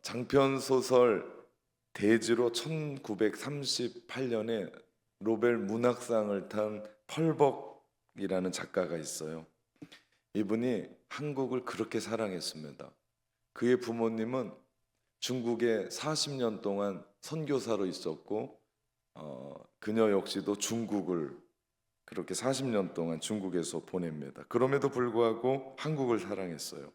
장편 소설 대지로 1938년에 노벨 문학상을 탄 펄벅이라는 작가가 있어요. 이분이 한국을 그렇게 사랑했습니다. 그의 부모님은 중국에 40년 동안 선교사로 있었고 그녀 역시도 중국을 그렇게 40년 동안 중국에서 보냅니다. 그럼에도 불구하고 한국을 사랑했어요.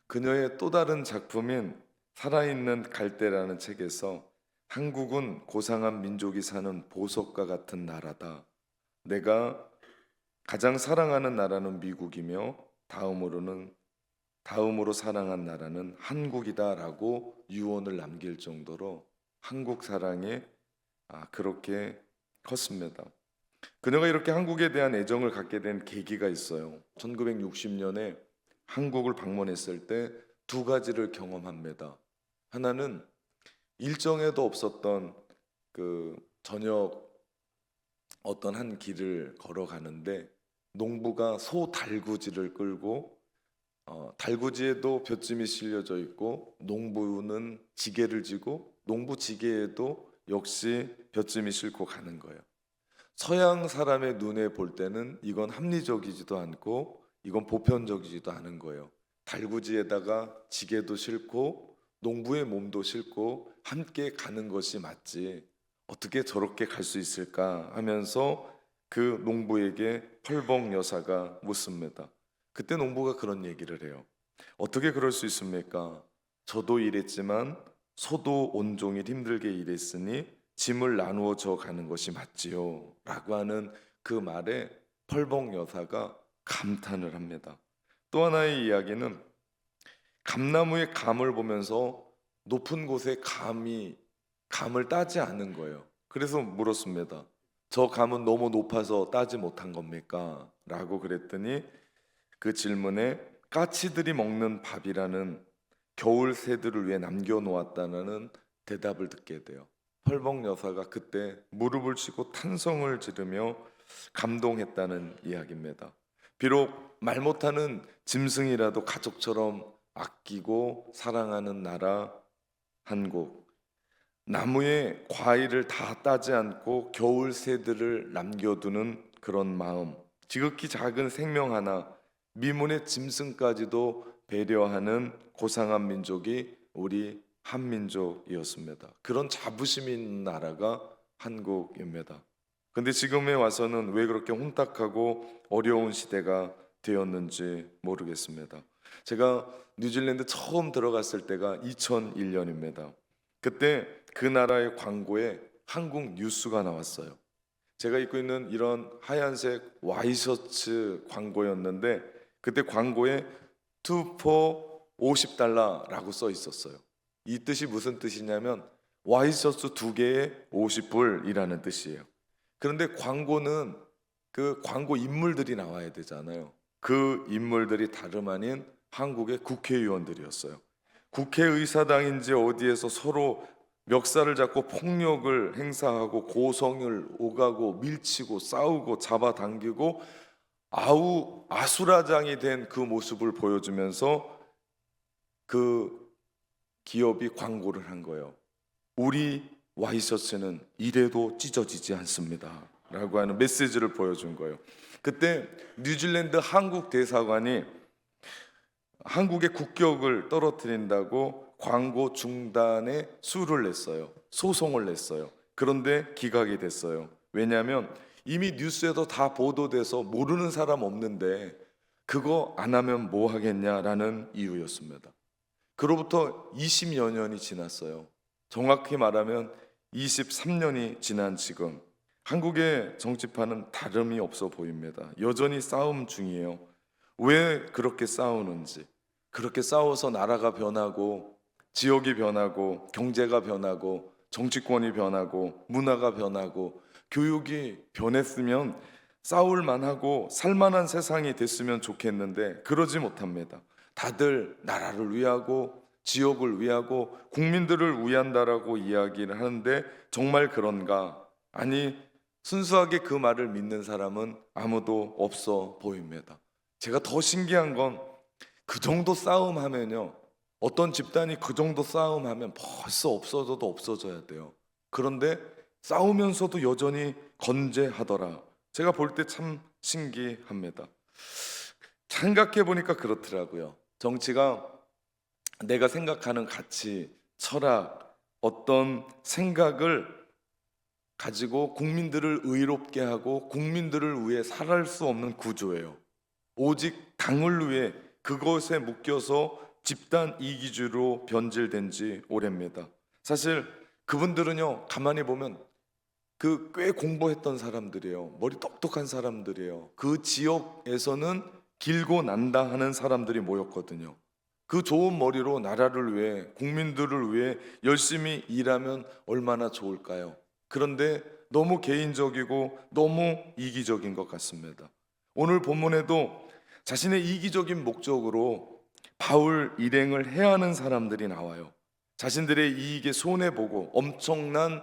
그녀의 또 다른 작품인 살아있는 갈대라는 책에서 한국은 고상한 민족이 사는 보석과 같은 나라다. 내가 가장 사랑하는 나라는 미국이며 다음으로 사랑한 나라는 한국이다라고 유언을 남길 정도로 한국 사랑이 그렇게 컸습니다. 그녀가 이렇게 한국에 대한 애정을 갖게 된 계기가 있어요. 1960년에 한국을 방문했을 때 두 가지를 경험합니다. 하나는 일정에도 없었던 저녁 어떤 한 길을 걸어가는데 농부가 소 달구지를 끌고 달구지에도 볏짚이 실려져 있고 농부는 지게를 지고 농부 지게에도 역시 볏짚이 싣고 가는 거예요. 서양 사람의 눈에 볼 때는 이건 합리적이지도 않고 이건 보편적이지도 않은 거예요. 달구지에다가 지게도 싣고 농부의 몸도 싣고 함께 가는 것이 맞지 어떻게 저렇게 갈 수 있을까 하면서 그 농부에게 펄벅 여사가 묻습니다. 그때 농부가 그런 얘기를 해요. 어떻게 그럴 수 있습니까? 저도 일했지만 소도 온종일 힘들게 일했으니 짐을 나누어 져 가는 것이 맞지요 라고 하는 그 말에 펄벅 여사가 감탄을 합니다. 또 하나의 이야기는 감나무의 감을 보면서 높은 곳에 감을 따지 않은 거예요. 그래서 물었습니다. 저 감은 너무 높아서 따지 못한 겁니까? 라고 그랬더니 그 질문에 까치들이 먹는 밥이라는 겨울 새들을 위해 남겨놓았다는 대답을 듣게 돼요. 펄벅 여사가 그때 무릎을 치고 탄성을 지르며 감동했다는 이야기입니다. 비록 말 못하는 짐승이라도 가족처럼 아끼고 사랑하는 나라 한국, 나무에 과일을 다 따지 않고 겨울 새들을 남겨두는 그런 마음, 지극히 작은 생명 하나, 미문의 짐승까지도 배려하는 고상한 민족이 우리 한민족이었습니다. 그런 자부심 있는 나라가 한국입니다. 근데 지금에 와서는 왜 그렇게 혼탁하고 어려운 시대가 되었는지 모르겠습니다. 제가 뉴질랜드 처음 들어갔을 때가 2001년입니다. 그때 그 나라의 광고에 한국 뉴스가 나왔어요. 제가 입고 있는 이런 하얀색 와이셔츠 광고였는데 그때 광고에 2 for $50라고 써 있었어요. 이 뜻이 무슨 뜻이냐면 와이셔츠 2개에 $50이라는 뜻이에요. 그런데 광고는 그 광고 인물들이 나와야 되잖아요. 그 인물들이 다름 아닌 한국의 국회의원들이었어요. 국회의사당인지 어디에서 서로 멱살을 잡고 폭력을 행사하고 고성을 오가고 밀치고 싸우고 잡아당기고 아수라장이 된 그 모습을 보여주면서 그 기업이 광고를 한 거예요. 우리 와이셔츠는 이래도 찢어지지 않습니다 라고 하는 메시지를 보여준 거예요. 그때 뉴질랜드 한국 대사관이 한국의 국격을 떨어뜨린다고 광고 중단에 수를 냈어요. 소송을 냈어요. 그런데 기각이 됐어요. 왜냐하면 이미 뉴스에도 다 보도돼서 모르는 사람 없는데 그거 안 하면 뭐 하겠냐라는 이유였습니다. 그로부터 20여 년이 지났어요. 정확히 말하면 23년이 지난 지금 한국의 정치판은 다름이 없어 보입니다. 여전히 싸움 중이에요. 왜 그렇게 싸우는지, 그렇게 싸워서 나라가 변하고 지역이 변하고 경제가 변하고 정치권이 변하고 문화가 변하고 교육이 변했으면 싸울 만하고 살만한 세상이 됐으면 좋겠는데 그러지 못합니다. 다들 나라를 위하고 지역을 위하고 국민들을 위한다라고 이야기를 하는데 정말 그런가? 아니, 순수하게 그 말을 믿는 사람은 아무도 없어 보입니다. 제가 더 신기한 건 그 정도 싸움하면요 어떤 집단이 그 정도 싸움하면 벌써 없어져도 없어져야 돼요. 그런데 싸우면서도 여전히 건재하더라. 제가 볼 때 참 신기합니다. 생각해 보니까 그렇더라고요. 정치가 내가 생각하는 가치, 철학, 어떤 생각을 가지고 국민들을 의롭게 하고 국민들을 위해 살할 수 없는 구조예요. 오직 당을 위해 그것에 묶여서 집단 이기주의로 변질된 지 오래입니다. 사실 그분들은요, 가만히 보면 꽤 공부했던 사람들이에요. 머리 똑똑한 사람들이에요. 그 지역에서는 길고 난다 하는 사람들이 모였거든요. 그 좋은 머리로 나라를 위해, 국민들을 위해 열심히 일하면 얼마나 좋을까요? 그런데 너무 개인적이고 너무 이기적인 것 같습니다. 오늘 본문에도 자신의 이기적인 목적으로 바울 일행을 해하는 사람들이 나와요. 자신들의 이익에 손해보고 엄청난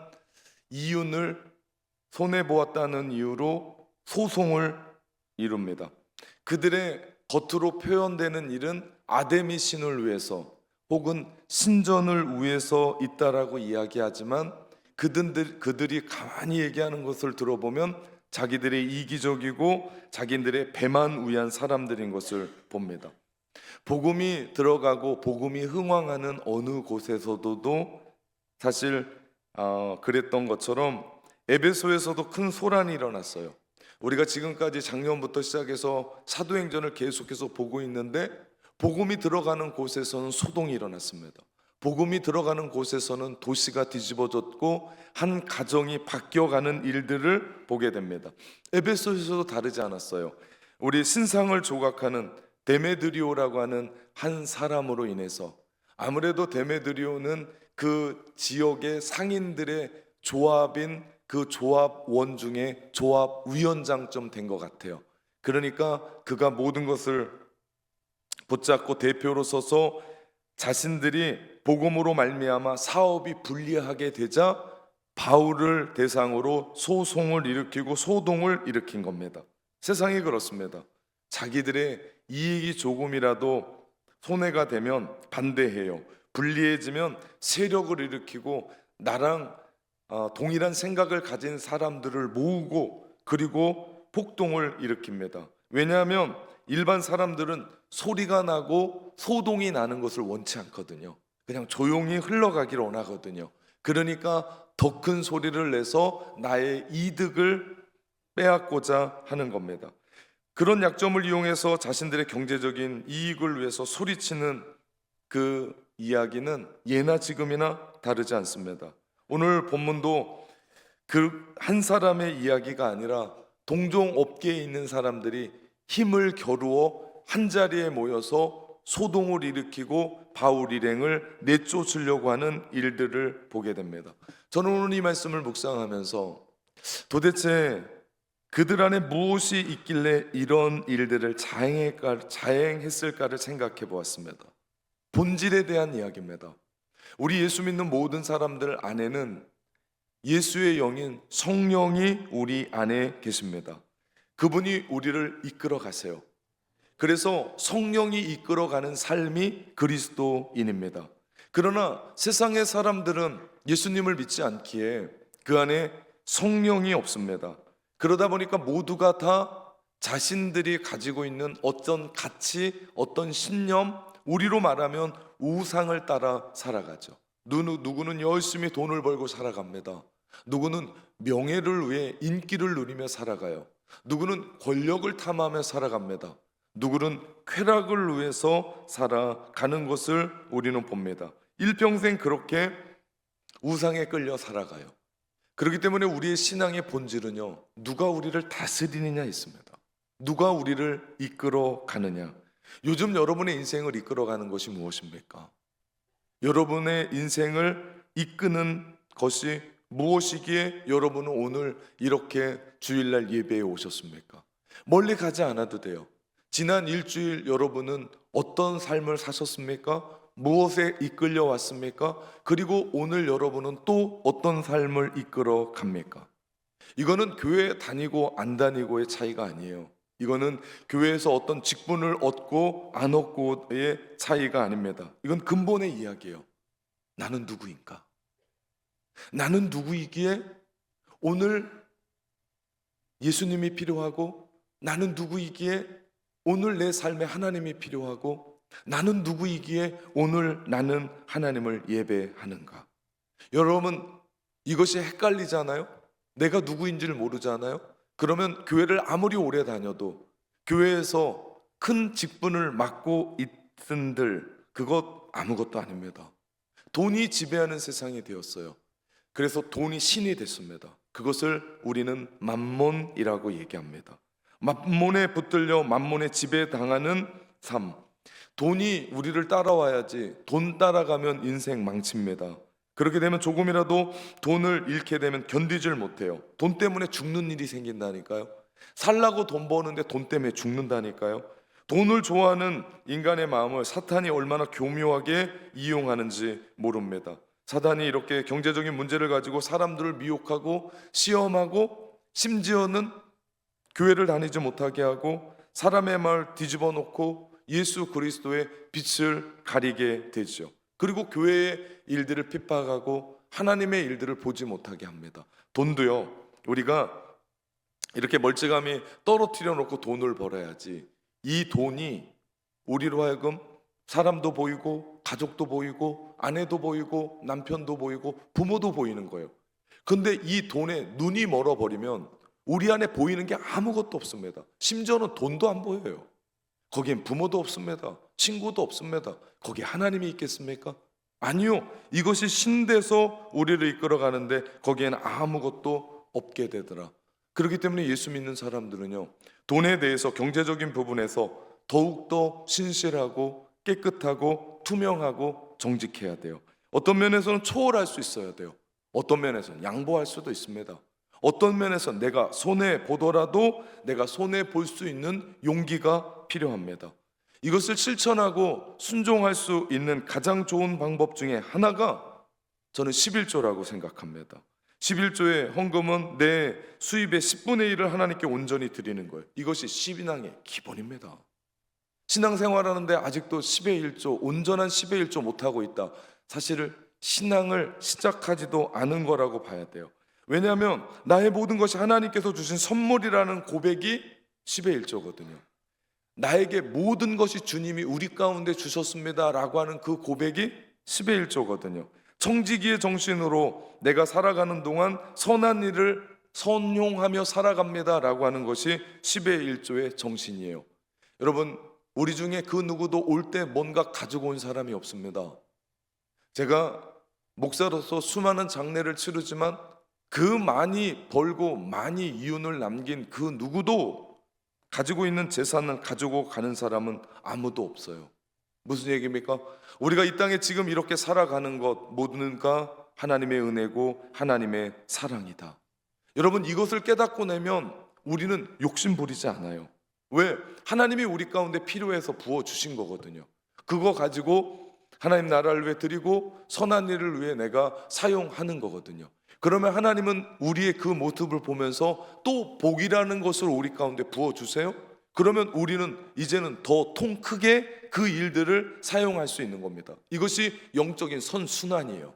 이윤을 손해보았다는 이유로 소송을 이룹니다. 그들의 겉으로 표현되는 일은 아데미 신을 위해서 혹은 신전을 위해서 있다라고 이야기하지만 그들이 가만히 얘기하는 것을 들어보면 자기들의 이기적이고 자기들의 배만 위한 사람들인 것을 봅니다. 복음이 들어가고 복음이 흥왕하는 어느 곳에서도 사실 그랬던 것처럼 에베소에서도 큰 소란이 일어났어요. 우리가 지금까지 작년부터 시작해서 사도행전을 계속해서 보고 있는데 복음이 들어가는 곳에서는 소동이 일어났습니다. 복음이 들어가는 곳에서는 도시가 뒤집어졌고 한 가정이 바뀌어가는 일들을 보게 됩니다. 에베소에서도 다르지 않았어요. 우리 신상을 조각하는 데메드리오라고 하는 한 사람으로 인해서, 아무래도 데메드리오는 그 지역의 상인들의 조합인 그 조합원 중에 조합위원장쯤 된 것 같아요. 그러니까 그가 모든 것을 붙잡고 대표로 서서 자신들이 복음으로 말미암아 사업이 불리하게 되자 바울을 대상으로 소송을 일으키고 소동을 일으킨 겁니다. 세상이 그렇습니다. 자기들의 이익이 조금이라도 손해가 되면 반대해요. 불리해지면 세력을 일으키고 나랑 동일한 생각을 가진 사람들을 모으고 그리고 폭동을 일으킵니다. 왜냐하면 일반 사람들은 소리가 나고 소동이 나는 것을 원치 않거든요. 그냥 조용히 흘러가기를 원하거든요. 그러니까 더 큰 소리를 내서 나의 이득을 빼앗고자 하는 겁니다. 그런 약점을 이용해서 자신들의 경제적인 이익을 위해서 소리치는 그 이야기는 예나 지금이나 다르지 않습니다. 오늘 본문도 그 한 사람의 이야기가 아니라 동종 업계에 있는 사람들이 힘을 겨루어 한 자리에 모여서 소동을 일으키고 바울 일행을 내쫓으려고 하는 일들을 보게 됩니다. 저는 오늘 이 말씀을 묵상하면서 도대체 그들 안에 무엇이 있길래 이런 일들을 자행했을까를 생각해 보았습니다. 본질에 대한 이야기입니다. 우리 예수 믿는 모든 사람들 안에는 예수의 영인 성령이 우리 안에 계십니다. 그분이 우리를 이끌어 가세요. 그래서 성령이 이끌어가는 삶이 그리스도인입니다. 그러나 세상의 사람들은 예수님을 믿지 않기에 그 안에 성령이 없습니다. 그러다 보니까 모두가 다 자신들이 가지고 있는 어떤 가치, 어떤 신념, 우리로 말하면 우상을 따라 살아가죠. 누구는 열심히 돈을 벌고 살아갑니다. 누구는 명예를 위해 인기를 누리며 살아가요. 누구는 권력을 탐하며 살아갑니다. 누구는 쾌락을 위해서 살아가는 것을 우리는 봅니다. 일평생 그렇게 우상에 끌려 살아가요. 그렇기 때문에 우리의 신앙의 본질은요, 누가 우리를 다스리느냐 있습니다. 누가 우리를 이끌어 가느냐. 요즘 여러분의 인생을 이끌어가는 것이 무엇입니까? 여러분의 인생을 이끄는 것이 무엇이기에 여러분은 오늘 이렇게 주일날 예배에 오셨습니까? 멀리 가지 않아도 돼요. 지난 일주일 여러분은 어떤 삶을 사셨습니까? 무엇에 이끌려 왔습니까? 그리고 오늘 여러분은 또 어떤 삶을 이끌어 갑니까? 이거는 교회 다니고 안 다니고의 차이가 아니에요. 이거는 교회에서 어떤 직분을 얻고 안 얻고의 차이가 아닙니다. 이건 근본의 이야기예요. 나는 누구인가? 나는 누구이기에 오늘 예수님이 필요하고, 나는 누구이기에 오늘 내 삶에 하나님이 필요하고, 나는 누구이기에 오늘 나는 하나님을 예배하는가? 여러분, 이것이 헷갈리잖아요? 내가 누구인지를 모르잖아요? 그러면 교회를 아무리 오래 다녀도 교회에서 큰 직분을 맡고 있은들 그것 아무것도 아닙니다. 돈이 지배하는 세상이 되었어요. 그래서 돈이 신이 됐습니다. 그것을 우리는 맘몬이라고 얘기합니다. 맘몬에 붙들려 맘몬에 지배당하는 삶. 돈이 우리를 따라와야지, 돈 따라가면 인생 망칩니다. 그렇게 되면 조금이라도 돈을 잃게 되면 견디질 못해요. 돈 때문에 죽는 일이 생긴다니까요. 살라고 돈 버는데 돈 때문에 죽는다니까요. 돈을 좋아하는 인간의 마음을 사탄이 얼마나 교묘하게 이용하는지 모릅니다. 사탄이 이렇게 경제적인 문제를 가지고 사람들을 미혹하고 시험하고, 심지어는 교회를 다니지 못하게 하고 사람의 마음을 뒤집어 놓고 예수 그리스도의 빛을 가리게 되죠. 그리고 교회의 일들을 핍박하고 하나님의 일들을 보지 못하게 합니다. 돈도요, 우리가 이렇게 멀찌감이 떨어뜨려 놓고 돈을 벌어야지, 이 돈이 우리로 하여금 사람도 보이고 가족도 보이고 아내도 보이고 남편도 보이고 부모도 보이는 거예요. 근데 이 돈에 눈이 멀어버리면 우리 안에 보이는 게 아무것도 없습니다. 심지어는 돈도 안 보여요. 거기엔 부모도 없습니다. 친구도 없습니다. 거기에 하나님이 있겠습니까? 아니요. 이것이 신돼서 우리를 이끌어가는데 거기엔 아무것도 없게 되더라. 그렇기 때문에 예수 믿는 사람들은요, 돈에 대해서 경제적인 부분에서 더욱더 신실하고 깨끗하고 투명하고 정직해야 돼요. 어떤 면에서는 초월할 수 있어야 돼요. 어떤 면에서는 양보할 수도 있습니다. 어떤 면에서는 내가 손해 보더라도 내가 손해 볼 수 있는 용기가 필요합니다. 이것을 실천하고 순종할 수 있는 가장 좋은 방법 중에 하나가 저는 11조라고 생각합니다. 11조의 헌금은 내 수입의 10분의 1을 하나님께 온전히 드리는 거예요. 이것이 신앙의 기본입니다. 신앙생활하는데 아직도 10의 1조, 온전한 10의 1조 못하고 있다. 사실은 신앙을 시작하지도 않은 거라고 봐야 돼요. 왜냐하면 나의 모든 것이 하나님께서 주신 선물이라는 고백이 10의 1조거든요. 나에게 모든 것이 주님이 우리 가운데 주셨습니다 라고 하는 그 고백이 10의 1조거든요. 청지기의 정신으로 내가 살아가는 동안 선한 일을 선용하며 살아갑니다 라고 하는 것이 10의 1조의 정신이에요. 여러분, 우리 중에 그 누구도 올 때 뭔가 가지고 온 사람이 없습니다. 제가 목사로서 수많은 장례를 치르지만 그 많이 벌고 많이 이윤을 남긴 그 누구도 가지고 있는 재산을 가지고 가는 사람은 아무도 없어요. 무슨 얘기입니까? 우리가 이 땅에 지금 이렇게 살아가는 것 모두가 하나님의 은혜고 하나님의 사랑이다. 여러분, 이것을 깨닫고 나면 우리는 욕심 부리지 않아요. 왜? 하나님이 우리 가운데 필요해서 부어주신 거거든요. 그거 가지고 하나님 나라를 위해 드리고 선한 일을 위해 내가 사용하는 거거든요. 그러면 하나님은 우리의 그 모습을 보면서 또 복이라는 것을 우리 가운데 부어주세요. 그러면 우리는 이제는 더 통 크게 그 일들을 사용할 수 있는 겁니다. 이것이 영적인 선순환이에요.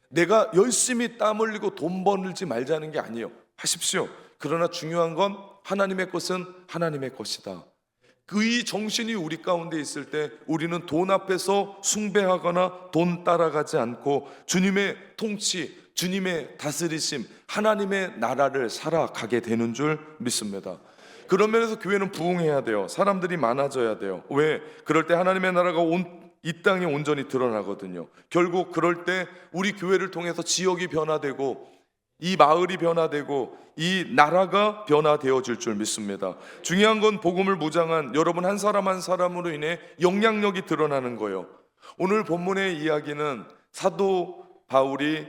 내가 열심히 땀 흘리고 돈 벌지 말자는 게 아니에요. 하십시오. 그러나 중요한 건 하나님의 것은 하나님의 것이다. 그 정신이 우리 가운데 있을 때 우리는 돈 앞에서 숭배하거나 돈 따라가지 않고 주님의 통치, 주님의 다스리심, 하나님의 나라를 살아가게 되는 줄 믿습니다. 그런 면에서 교회는 부흥해야 돼요. 사람들이 많아져야 돼요. 왜? 그럴 때 하나님의 나라가 이 땅에 온전히 드러나거든요. 결국 그럴 때 우리 교회를 통해서 지역이 변화되고 이 마을이 변화되고 이 나라가 변화되어질 줄 믿습니다. 중요한 건 복음을 무장한 여러분 한 사람 한 사람으로 인해 영향력이 드러나는 거예요. 오늘 본문의 이야기는 사도 바울이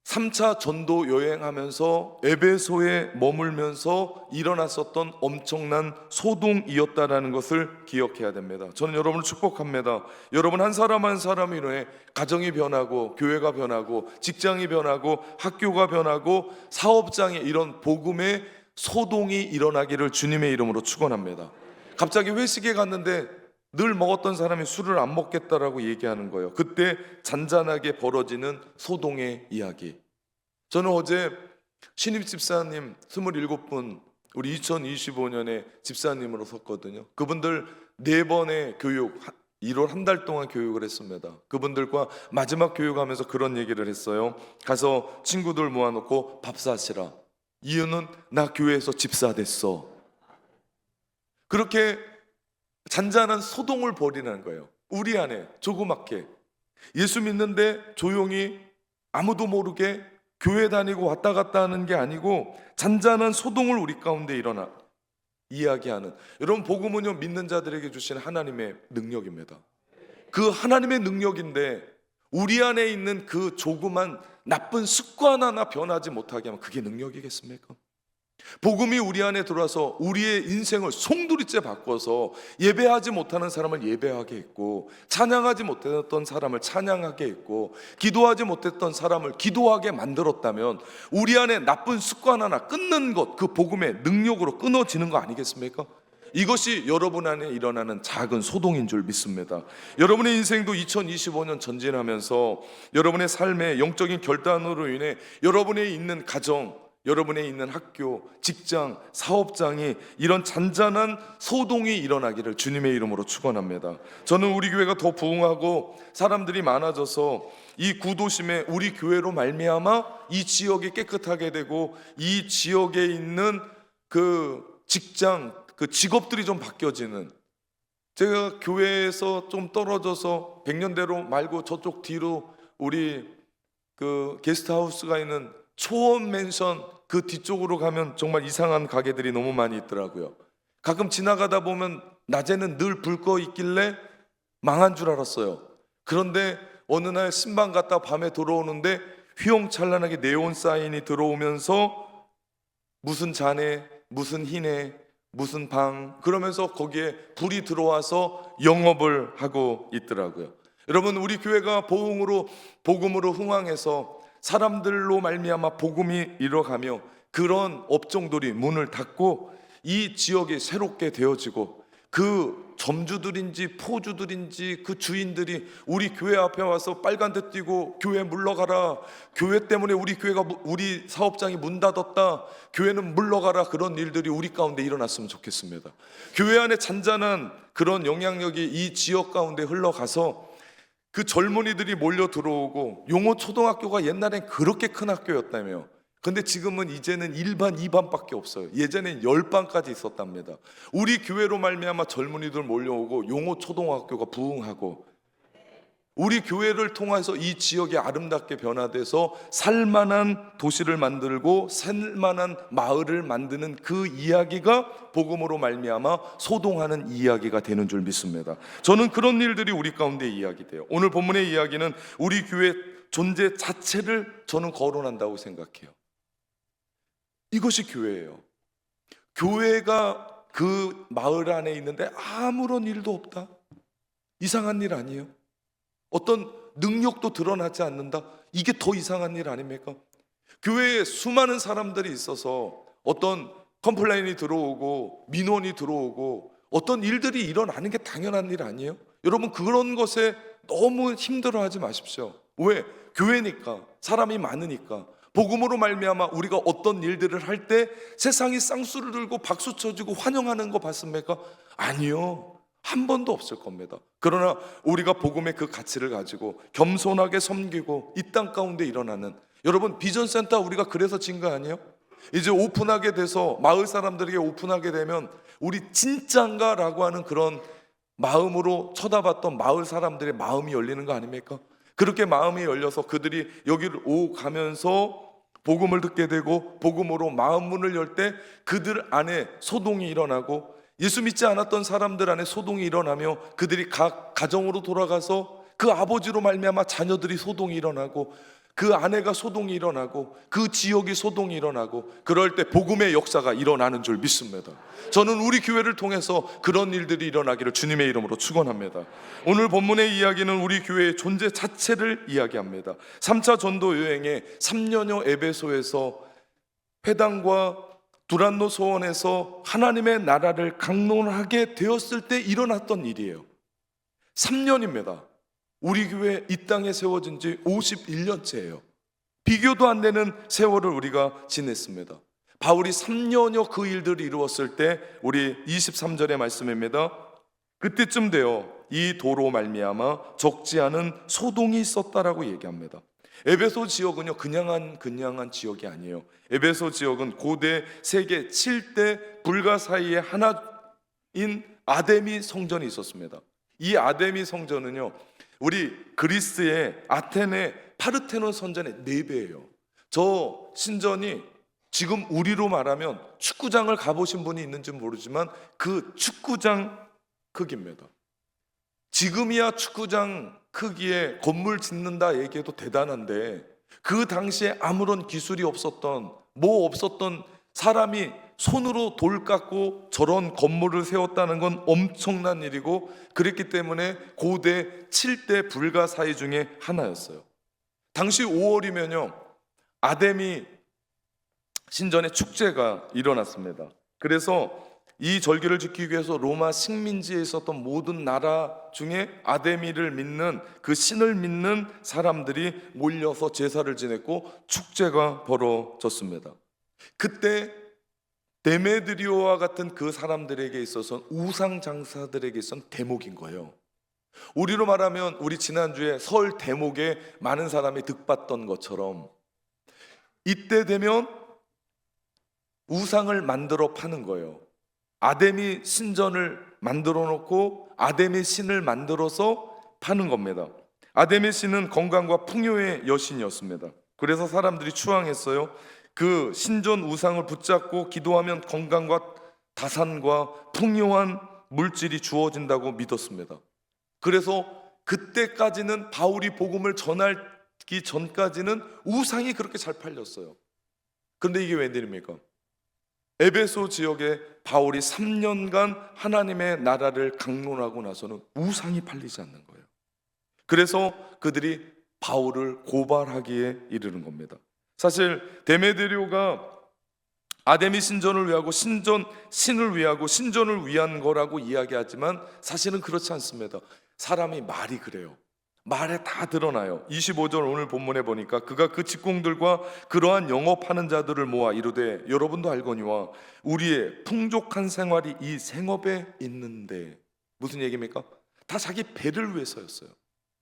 3차 전도 여행하면서 에베소에 머물면서 일어났었던 엄청난 소동이었다라는 것을 기억해야 됩니다. 저는 여러분을 축복합니다. 여러분 한 사람 한 사람으로 인해 가정이 변하고 교회가 변하고 직장이 변하고 학교가 변하고 사업장에 이런 복음의 소동이 일어나기를 주님의 이름으로 축원합니다. 갑자기 회식에 갔는데 늘 먹었던 사람이 술을 안 먹겠다라고 얘기하는 거예요. 그때 잔잔하게 벌어지는 소동의 이야기. 저는 어제 신입 집사님 27분 우리 2025년에 집사님으로 섰거든요. 그분들 4번의 교육, 1월 한 달 동안 교육을 했습니다. 그분들과 마지막 교육하면서 그런 얘기를 했어요. 가서 친구들 모아놓고 밥 사시라. 이유는 나 교회에서 집사 됐어. 그렇게 잔잔한 소동을 벌이는 거예요. 우리 안에 조그맣게 예수 믿는데 조용히 아무도 모르게 교회 다니고 왔다 갔다 하는 게 아니고 잔잔한 소동을 우리 가운데 일어나 이야기하는, 여러분 복음은요 믿는 자들에게 주신 하나님의 능력입니다. 그 하나님의 능력인데 우리 안에 있는 그 조그만 나쁜 습관 하나 변하지 못하게 하면 그게 능력이겠습니까? 복음이 우리 안에 들어와서 우리의 인생을 송두리째 바꿔서 예배하지 못하는 사람을 예배하게 했고, 찬양하지 못했던 사람을 찬양하게 했고, 기도하지 못했던 사람을 기도하게 만들었다면 우리 안에 나쁜 습관 하나 끊는 것, 그 복음의 능력으로 끊어지는 거 아니겠습니까? 이것이 여러분 안에 일어나는 작은 소동인 줄 믿습니다. 여러분의 인생도 2025년 전진하면서 여러분의 삶의 영적인 결단으로 인해 여러분의 있는 가정, 여러분의 있는 학교, 직장, 사업장이 이런 잔잔한 소동이 일어나기를 주님의 이름으로 축원합니다. 저는 우리 교회가 더 부흥하고 사람들이 많아져서 이 구도심에 우리 교회로 말미암아 이 지역이 깨끗하게 되고 이 지역에 있는 그 직장, 그 직업들이 좀 바뀌어지는, 제가 교회에서 좀 떨어져서 100년대로 말고 저쪽 뒤로 우리 그 게스트하우스가 있는 초원 맨션 그 뒤쪽으로 가면 정말 이상한 가게들이 너무 많이 있더라고요. 가끔 지나가다 보면 낮에는 늘 불 꺼 있길래 망한 줄 알았어요. 그런데 어느 날 신방 갔다 밤에 돌아오는데 휘황찬란하게 네온 사인이 들어오면서 무슨 자네, 무슨 희네, 무슨 방, 그러면서 거기에 불이 들어와서 영업을 하고 있더라고요. 여러분, 우리 교회가 복음으로 흥황해서 사람들로 말미암아 복음이 일어가며 그런 업종들이 문을 닫고 이 지역이 새롭게 되어지고, 그 점주들인지 포주들인지 그 주인들이 우리 교회 앞에 와서 빨간데 띄고 교회 물러가라, 교회 때문에 우리 사업장이 문 닫았다, 교회는 물러가라, 그런 일들이 우리 가운데 일어났으면 좋겠습니다. 교회 안에 잔잔한 그런 영향력이 이 지역 가운데 흘러가서 그 젊은이들이 몰려 들어오고, 용호 초등학교가 옛날엔 그렇게 큰 학교였다며, 근데 지금은 이제는 1반 2반밖에 없어요. 예전엔 10반까지 있었답니다. 우리 교회로 말미암아 젊은이들 몰려오고 용호 초등학교가 부흥하고, 우리 교회를 통해서 이 지역이 아름답게 변화돼서 살만한 도시를 만들고 살만한 마을을 만드는 그 이야기가 복음으로 말미암아 소동하는 이야기가 되는 줄 믿습니다. 저는 그런 일들이 우리 가운데 이야기돼요. 오늘 본문의 이야기는 우리 교회 존재 자체를 저는 거론한다고 생각해요. 이것이 교회예요. 교회가 그 마을 안에 있는데 아무런 일도 없다? 이상한 일 아니에요? 어떤 능력도 드러나지 않는다? 이게 더 이상한 일 아닙니까? 교회에 수많은 사람들이 있어서 어떤 컴플레인이 들어오고 민원이 들어오고 어떤 일들이 일어나는 게 당연한 일 아니에요? 여러분, 그런 것에 너무 힘들어하지 마십시오. 왜? 교회니까, 사람이 많으니까. 복음으로 말미암아 우리가 어떤 일들을 할 때 세상이 쌍수를 들고 박수 쳐주고 환영하는 거 봤습니까? 아니요, 한 번도 없을 겁니다. 그러나 우리가 복음의 그 가치를 가지고 겸손하게 섬기고 이 땅 가운데 일어나는, 여러분 비전센터 우리가 그래서 진 거 아니에요? 이제 오픈하게 돼서 마을 사람들에게 오픈하게 되면 우리 진짠가? 라고 하는 그런 마음으로 쳐다봤던 마을 사람들의 마음이 열리는 거 아닙니까? 그렇게 마음이 열려서 그들이 여기를 오가면서 복음을 듣게 되고 복음으로 마음 문을 열 때 그들 안에 소동이 일어나고, 예수 믿지 않았던 사람들 안에 소동이 일어나며 그들이 각 가정으로 돌아가서 그 아버지로 말미암아 자녀들이 소동이 일어나고, 그 아내가 소동이 일어나고, 그 지역이 소동이 일어나고, 그럴 때 복음의 역사가 일어나는 줄 믿습니다. 저는 우리 교회를 통해서 그런 일들이 일어나기를 주님의 이름으로 축원합니다. 오늘 본문의 이야기는 우리 교회의 존재 자체를 이야기합니다. 3차 전도 여행에 3년여 에베소에서 회당과 두란노 소원에서 하나님의 나라를 강론하게 되었을 때 일어났던 일이에요. 3년입니다. 우리 교회 이 땅에 세워진 지 51년째예요. 비교도 안 되는 세월을 우리가 지냈습니다. 바울이 3년여 그 일들을 이루었을 때 우리 23절의 말씀입니다. 그때쯤 되어 이 도로 말미암아 적지 않은 소동이 있었다라고 얘기합니다. 에베소 지역은요 그냥한 지역이 아니에요. 에베소 지역은 고대 세계 7대 불가 사이에 하나인 아데미 성전이 있었습니다. 이 아데미 성전은요 우리 그리스의 아테네 파르테논 성전의 4배예요. 저 신전이 지금 우리로 말하면 축구장을 가보신 분이 있는지 모르지만 그 축구장 크기입니다. 지금이야 축구장 크기의 건물 짓는다 얘기해도 대단한데 그 당시에 아무런 기술이 없었던 사람이 손으로 돌 깎고 저런 건물을 세웠다는 건 엄청난 일이고 그랬기 때문에 고대 7대 불가 사이 중에 하나였어요. 당시 5월이면요 아데미 신전의 축제가 일어났습니다. 그래서 이 절기를 지키기 위해서 로마 식민지에 있었던 모든 나라 중에 아데미를 믿는 그 신을 믿는 사람들이 몰려서 제사를 지냈고 축제가 벌어졌습니다. 그때 데메드리오와 같은 그 사람들에게 있어서 우상 장사들에게 있어서는 대목인 거예요. 우리로 말하면 우리 지난주에 설 대목에 많은 사람이 득봤던 것처럼 이때 되면 우상을 만들어 파는 거예요. 아데미 신전을 만들어 놓고 아데미 신을 만들어서 파는 겁니다. 아데미 신은 건강과 풍요의 여신이었습니다. 그래서 사람들이 추앙했어요. 그 신전 우상을 붙잡고 기도하면 건강과 다산과 풍요한 물질이 주어진다고 믿었습니다. 그래서 그때까지는 바울이 복음을 전하기 전까지는 우상이 그렇게 잘 팔렸어요. 그런데 이게 웬일입니까? 에베소 지역에 바울이 3년간 하나님의 나라를 강론하고 나서는 우상이 팔리지 않는 거예요. 그래서 그들이 바울을 고발하기에 이르는 겁니다. 사실 데메드리오가 아데미 신전을 위하고 신을 위하고 신전을 위한 거라고 이야기하지만 사실은 그렇지 않습니다. 사람이 말이 그래요. 말에 다 드러나요. 25절 오늘 본문에 보니까 그가 그 직공들과 그러한 영업하는 자들을 모아 이르되 여러분도 알거니와 우리의 풍족한 생활이 이 생업에 있는데 무슨 얘기입니까? 다 자기 배를 위해서였어요.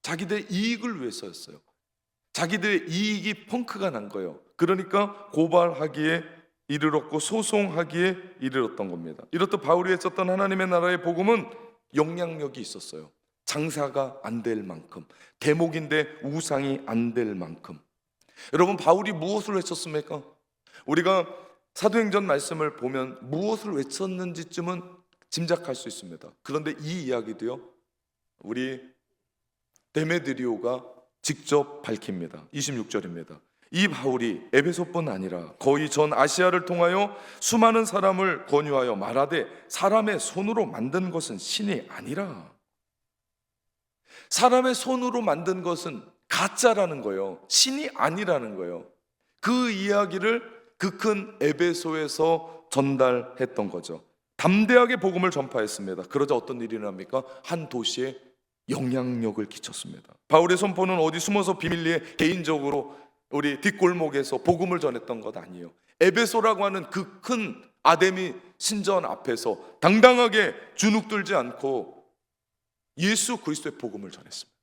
자기들의 이익을 위해서였어요. 자기들의 이익이 펑크가 난 거예요. 그러니까 고발하기에 이르렀고 소송하기에 이르렀던 겁니다. 이렇듯 바울이 했었던 하나님의 나라의 복음은 영향력이 있었어요. 장사가 안 될 만큼, 대목인데 우상이 안 될 만큼. 여러분 바울이 무엇을 외쳤습니까? 우리가 사도행전 말씀을 보면 무엇을 외쳤는지쯤은 짐작할 수 있습니다. 그런데 이 이야기도요 우리 데메드리오가 직접 밝힙니다. 26절입니다. 이 바울이 에베소뿐 아니라 거의 전 아시아를 통하여 수많은 사람을 권유하여 말하되 사람의 손으로 만든 것은 신이 아니라, 사람의 손으로 만든 것은 가짜라는 거예요. 신이 아니라는 거예요. 그 이야기를 그 큰 에베소에서 전달했던 거죠. 담대하게 복음을 전파했습니다. 그러자 어떤 일이 일어납니까? 한 도시에 영향력을 끼쳤습니다. 바울의 선포는 어디 숨어서 비밀리에 개인적으로 우리 뒷골목에서 복음을 전했던 것 아니에요. 에베소라고 하는 그 큰 아데미 신전 앞에서 당당하게 주눅들지 않고 예수 그리스도의 복음을 전했습니다.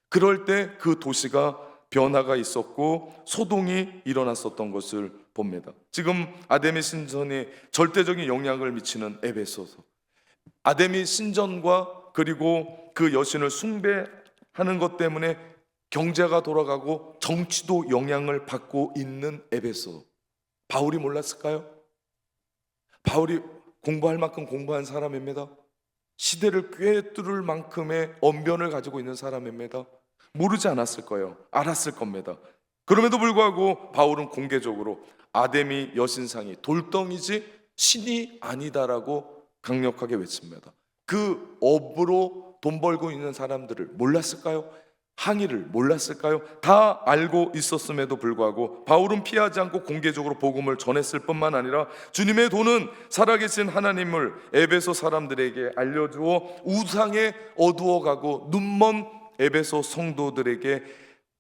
그럴 때 그 도시가 변화가 있었고 소동이 일어났었던 것을 봅니다. 지금 아데미 신전에 절대적인 영향을 미치는 에베소서, 아데미 신전과 그리고 그 여신을 숭배하는 것 때문에 경제가 돌아가고 정치도 영향을 받고 있는 에베소. 바울이 몰랐을까요? 바울이 공부할 만큼 공부한 사람입니다. 시대를 꿰뚫을 만큼의 언변을 가지고 있는 사람입니다. 모르지 않았을 거예요. 알았을 겁니다. 그럼에도 불구하고 바울은 공개적으로 아데미 여신상이 돌덩이지 신이 아니다라고 강력하게 외칩니다. 그 업으로 돈 벌고 있는 사람들을 몰랐을까요? 항의를 몰랐을까요? 다 알고 있었음에도 불구하고 바울은 피하지 않고 공개적으로 복음을 전했을 뿐만 아니라 주님의 도는 살아계신 하나님을 에베소 사람들에게 알려주어 우상에 어두워가고 눈먼 에베소 성도들에게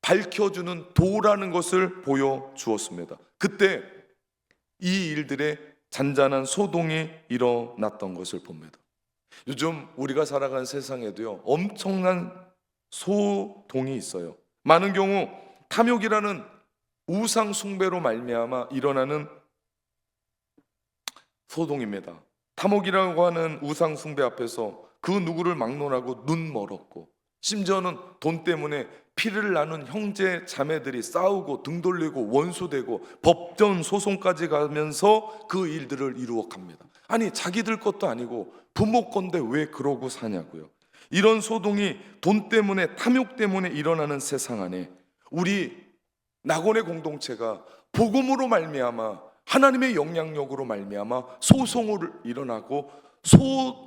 밝혀주는 도라는 것을 보여주었습니다. 그때 이 일들의 잔잔한 소동이 일어났던 것을 봅니다. 요즘 우리가 살아가는 세상에도요, 엄청난 소동이 있어요. 많은 경우 탐욕이라는 우상 숭배로 말미암아 일어나는 소동입니다. 탐욕이라고 하는 우상 숭배 앞에서 그 누구를 막론하고 눈 멀었고, 심지어는 돈 때문에 피를 나눈 형제 자매들이 싸우고 등 돌리고 원수되고 법정 소송까지 가면서 그 일들을 이루어 갑니다. 아니, 자기들 것도 아니고 부모 건데 왜 그러고 사냐고요. 이런 소동이 돈 때문에, 탐욕 때문에 일어나는 세상 안에 우리 낙원의 공동체가 복음으로 말미암아, 하나님의 영향력으로 말미암아 소송을 일어나고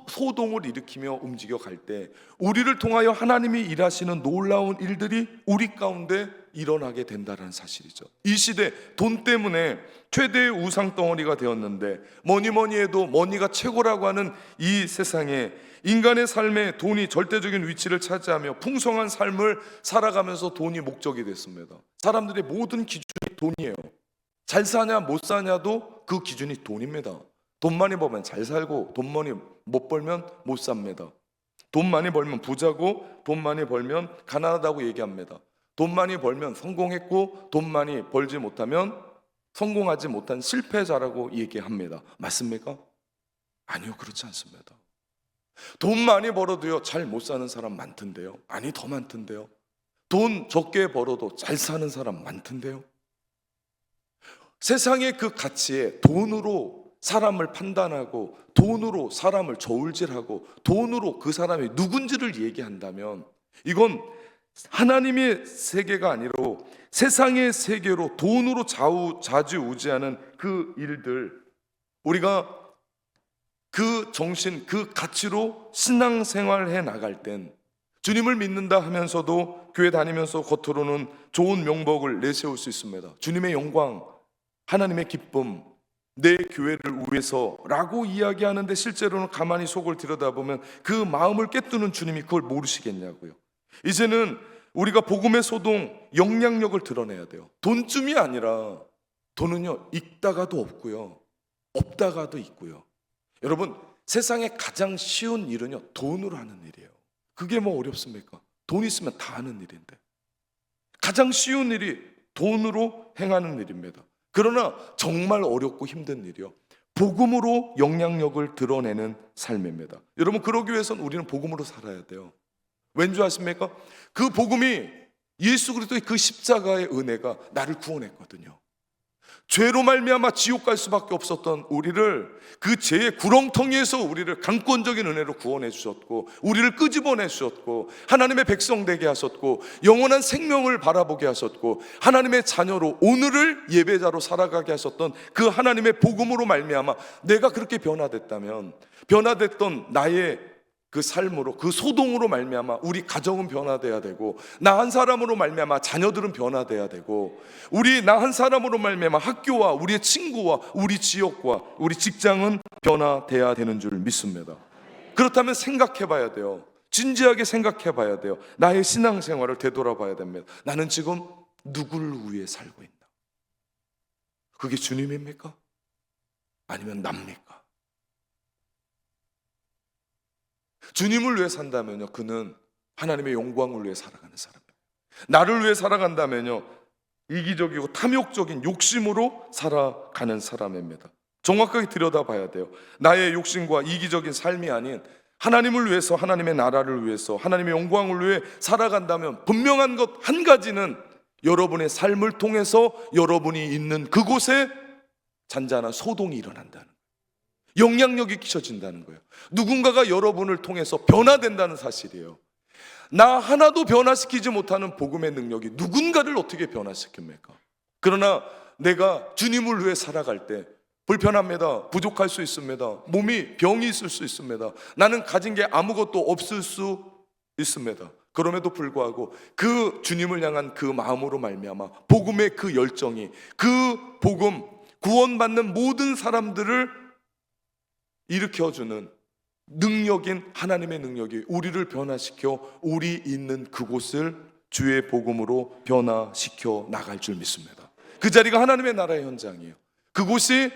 소동을 일으키며 움직여 갈 때 우리를 통하여 하나님이 일하시는 놀라운 일들이 우리 가운데 일어나게 된다는 사실이죠. 이 시대 돈 때문에 최대의 우상 덩어리가 되었는데, 뭐니 해도 머니가 최고라고 하는 이 세상에 인간의 삶에 돈이 절대적인 위치를 차지하며 풍성한 삶을 살아가면서 돈이 목적이 됐습니다. 사람들의 모든 기준이 돈이에요. 잘 사냐 못 사냐도 그 기준이 돈입니다. 돈 많이 벌면 잘 살고, 돈 많이 못 벌면 못 삽니다. 돈 많이 벌면 부자고, 돈 많이 벌면 가난하다고 얘기합니다. 돈 많이 벌면 성공했고, 돈 많이 벌지 못하면 성공하지 못한 실패자라고 얘기합니다. 맞습니까? 아니요, 그렇지 않습니다. 돈 많이 벌어도요, 잘 못 사는 사람 많던데요. 아니, 더 많던데요. 돈 적게 벌어도 잘 사는 사람 많던데요. 세상의 그 가치에 돈으로 사람을 판단하고, 돈으로 사람을 저울질하고, 돈으로 그 사람이 누군지를 얘기한다면 이건 하나님의 세계가 아니라 세상의 세계로 돈으로 좌지우지하는 그 일들, 우리가 그 정신, 그 가치로 신앙생활해 나갈 땐 주님을 믿는다 하면서도 교회 다니면서 겉으로는 좋은 명복을 내세울 수 있습니다. 주님의 영광, 하나님의 기쁨, 내 교회를 위해서라고 이야기하는데 실제로는 가만히 속을 들여다보면 그 마음을 꿰뚫는 주님이 그걸 모르시겠냐고요. 이제는 우리가 복음의 소동, 영향력을 드러내야 돼요. 돈쯤이 아니라 돈은요, 있다가도 없고요, 없다가도 있고요. 여러분, 세상에 가장 쉬운 일은요, 돈으로 하는 일이에요. 그게 뭐 어렵습니까? 돈 있으면 다 하는 일인데. 가장 쉬운 일이 돈으로 행하는 일입니다. 그러나 정말 어렵고 힘든 일이요, 복음으로 영향력을 드러내는 삶입니다. 여러분, 그러기 위해서는 우리는 복음으로 살아야 돼요. 왠지 아십니까? 그 복음이, 예수 그리스도의 그 십자가의 은혜가 나를 구원했거든요. 죄로 말미암아 지옥 갈 수밖에 없었던 우리를, 그 죄의 구렁텅이에서 우리를 강권적인 은혜로 구원해 주셨고, 우리를 끄집어내 주셨고, 하나님의 백성 되게 하셨고, 영원한 생명을 바라보게 하셨고, 하나님의 자녀로 오늘을 예배자로 살아가게 하셨던 그 하나님의 복음으로 말미암아 내가 그렇게 변화됐다면, 변화됐던 나의 그 삶으로, 그 소동으로 말미암아 우리 가정은 변화돼야 되고, 나 한 사람으로 말미암아 자녀들은 변화돼야 되고, 나 한 사람으로 말미암아 학교와 우리의 친구와 우리 지역과 우리 직장은 변화돼야 되는 줄 믿습니다. 그렇다면 생각해 봐야 돼요. 진지하게 생각해 봐야 돼요. 나의 신앙생활을 되돌아봐야 됩니다. 나는 지금 누구를 위해 살고 있나? 그게 주님입니까? 아니면 납니까? 주님을 위해 산다면요, 그는 하나님의 영광을 위해 살아가는 사람이에요. 나를 위해 살아간다면요, 이기적이고 탐욕적인 욕심으로 살아가는 사람입니다. 정확하게 들여다봐야 돼요. 나의 욕심과 이기적인 삶이 아닌 하나님을 위해서, 하나님의 나라를 위해서, 하나님의 영광을 위해 살아간다면 분명한 것 한 가지는, 여러분의 삶을 통해서 여러분이 있는 그곳에 잔잔한 소동이 일어난다는 거예요. 영향력이 끼쳐진다는 거예요. 누군가가 여러분을 통해서 변화된다는 사실이에요. 나 하나도 변화시키지 못하는 복음의 능력이 누군가를 어떻게 변화시킵니까? 그러나 내가 주님을 위해 살아갈 때 불편합니다. 부족할 수 있습니다. 몸이 병이 있을 수 있습니다. 나는 가진 게 아무것도 없을 수 있습니다. 그럼에도 불구하고 그 주님을 향한 그 마음으로 말미암아 복음의 그 열정이, 그 복음, 구원받는 모든 사람들을 일으켜주는 능력인 하나님의 능력이 우리를 변화시켜 우리 있는 그곳을 주의 복음으로 변화시켜 나갈 줄 믿습니다. 그 자리가 하나님의 나라의 현장이에요. 그곳이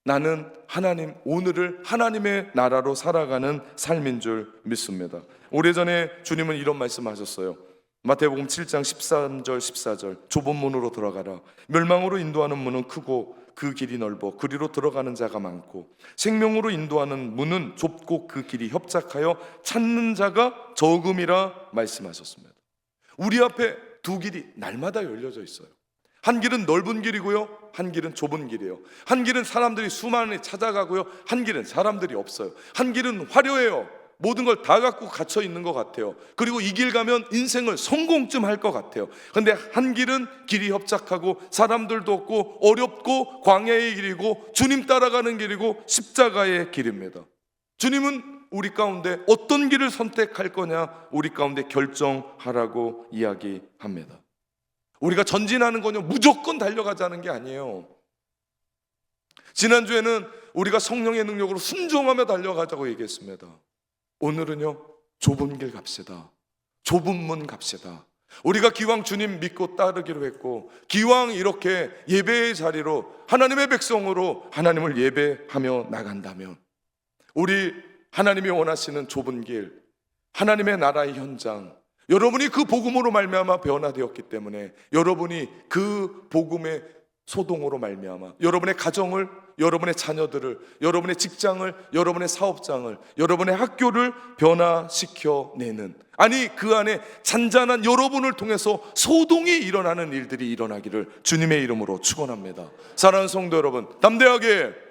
나는 하나님, 오늘을 하나님의 나라로 살아가는 삶인 줄 믿습니다. 오래전에 주님은 이런 말씀하셨어요. 마태복음 7장 13절 14절, 좁은 문으로 들어가라. 멸망으로 인도하는 문은 크고 그 길이 넓어 그리로 들어가는 자가 많고, 생명으로 인도하는 문은 좁고 그 길이 협착하여 찾는 자가 적음이라 말씀하셨습니다. 우리 앞에 두 길이 날마다 열려져 있어요. 한 길은 넓은 길이고요, 한 길은 좁은 길이에요. 한 길은 사람들이 수많이 찾아가고요, 한 길은 사람들이 없어요. 한 길은 화려해요. 모든 걸 다 갖고 갇혀 있는 것 같아요. 그리고 이 길 가면 인생을 성공쯤 할 것 같아요. 그런데 한 길은 길이 협착하고 사람들도 없고 어렵고 광야의 길이고 주님 따라가는 길이고 십자가의 길입니다. 주님은 우리 가운데 어떤 길을 선택할 거냐, 우리 가운데 결정하라고 이야기합니다. 우리가 전진하는 거냐, 무조건 달려가자는 게 아니에요. 지난주에는 우리가 성령의 능력으로 순종하며 달려가자고 얘기했습니다. 오늘은요, 좁은 길 갑시다. 좁은 문 갑시다. 우리가 기왕 주님 믿고 따르기로 했고, 기왕 이렇게 예배의 자리로 하나님의 백성으로 하나님을 예배하며 나간다면, 우리 하나님이 원하시는 좁은 길, 하나님의 나라의 현장, 여러분이 그 복음으로 말미암아 변화되었기 때문에 여러분이 그 복음의 소동으로 말미암아 여러분의 가정을, 여러분의 자녀들을, 여러분의 직장을, 여러분의 사업장을, 여러분의 학교를 변화시켜내는, 아니 그 안에 잔잔한 여러분을 통해서 소동이 일어나는 일들이 일어나기를 주님의 이름으로 축원합니다. 사랑하는 성도 여러분, 담대하게